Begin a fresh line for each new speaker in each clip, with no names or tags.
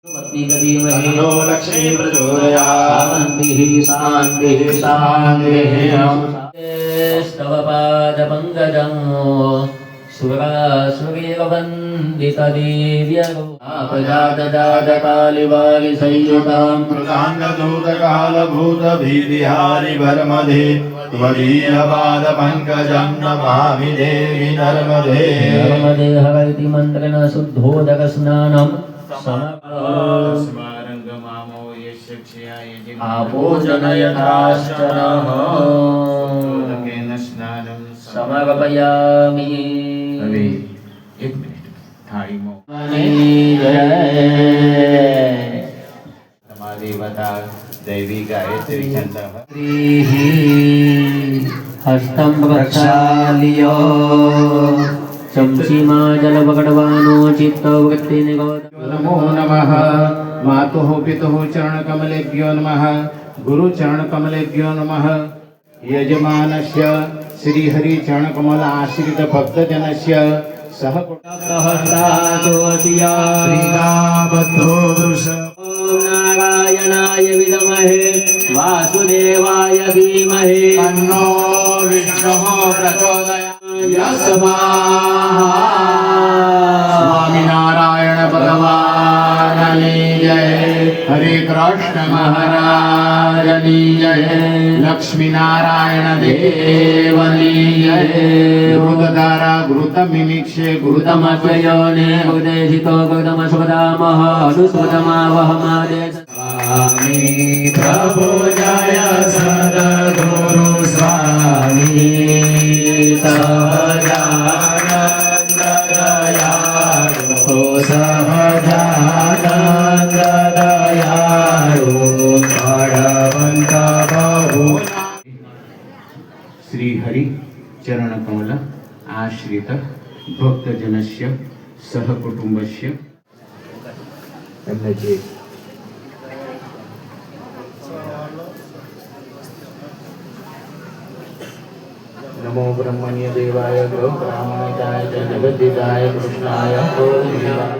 तन्नो लक्ष्मी प्रचोदयात्। शान्तिः
स्तव पादपङ्कजं सुरासुरेवन्दितदेव्यगो आपजातजातकालिवालिसंयुतां
मृगाङ्गदूतकालभूतभीतिहारि भरमधे त्वदीयपादपङ्कजं नमामि देवि नर्मदे।
नर्मदे हर इति मन्त्रेण शुद्धोदकस्नानं आपोजनयथाश्चनः
स्नानं
समर्पयामि।
अभी 1 मिनट थाली में देवता दैवी गायत्री छंद
हस्तं प्रक्षाल्य चमसीमा जलपकड़वानो चित्तवृत्ति निगोद।
नमो नमः मातुः पितुः चरणकमलेभ्यो नमः गुरुचरणकमलेभ्यो नमः। यजमानस्य श्रीहरि चरणकमल आश्रित भक्तजनस्य
सहस्रासोऽसिया
श्रीरामबद्धो वृष
नारायणाय विद्महे वासुदेवाय धीमहि
तन्नो विष्णुः प्रचोदयात्। स्वामिनारायण भगवान की जय। हरे कृष्ण महाराज की जय। लक्ष्मी नारायण देव की जय। गुरुदारा गुरुतमिमीक्षे
गुरुतमद्वयोने उदेशितो गुरुतमसुपदामः अनुस्पदमावहमादेश।
स्वामी प्रभु जय सद्गुरु स्वामी सहजानंद दयाळु सहजानंद दयाळु भगवंत बहु। श्री हरि चरण कमल आश्रित भक्तजनस्य सहकुटुंबस्य एमने जे नमो ब्रह्मण्य देवाय गो ब्राह्मणाय च जगद्दिताय कृष्णाय गोविन्दाय।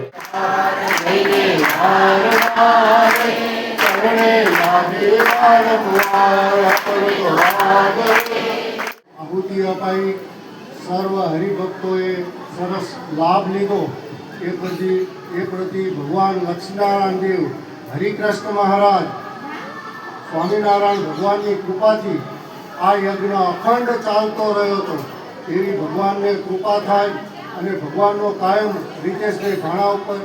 આહુતિ અપાઈ સર્વ હરિભક્તોએ સરસ લાભ લીધો એ પ્રતિ ભગવાન લક્ષ્મીનારાયણ દેવ હરિકૃષ્ણ મહારાજ સ્વામિનારાયણ ભગવાનની કૃપાથી આ યજ્ઞ અખંડ ચાલતો રહ્યો હતો એવી ભગવાનને કૃપા થાય અને ભગવાનનો કાયમ રીતેશભાઈ ભાણા ઉપર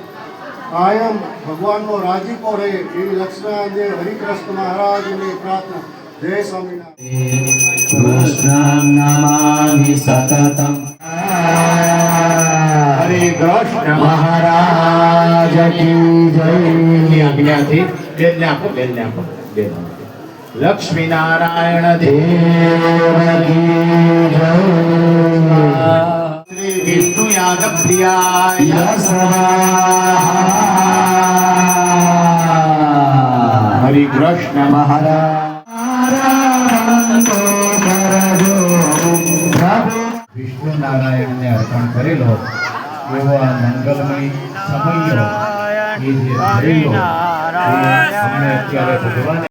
કાયમ ભગવાનનો રાજીપો રહે એવી લક્ષ્મીનારાયણ દેવ હરિકૃષ્ણ મહારાજની પ્રાર્થના। જય સ્વામિનારાયણ।
कृष्णं नमामि सततं। हरे कृष्ण महाराज की जय। आज्ञा थी लक्ष्मी नारायण देव की जय। श्री विष्णु यादव प्रियाय हरे कृष्ण महाराज। विष्णु नारायण ने अर्पण करेलो एवो आ मंगलमय समयो ये जे थयेलो ए अમને અત્યારે ભગવાન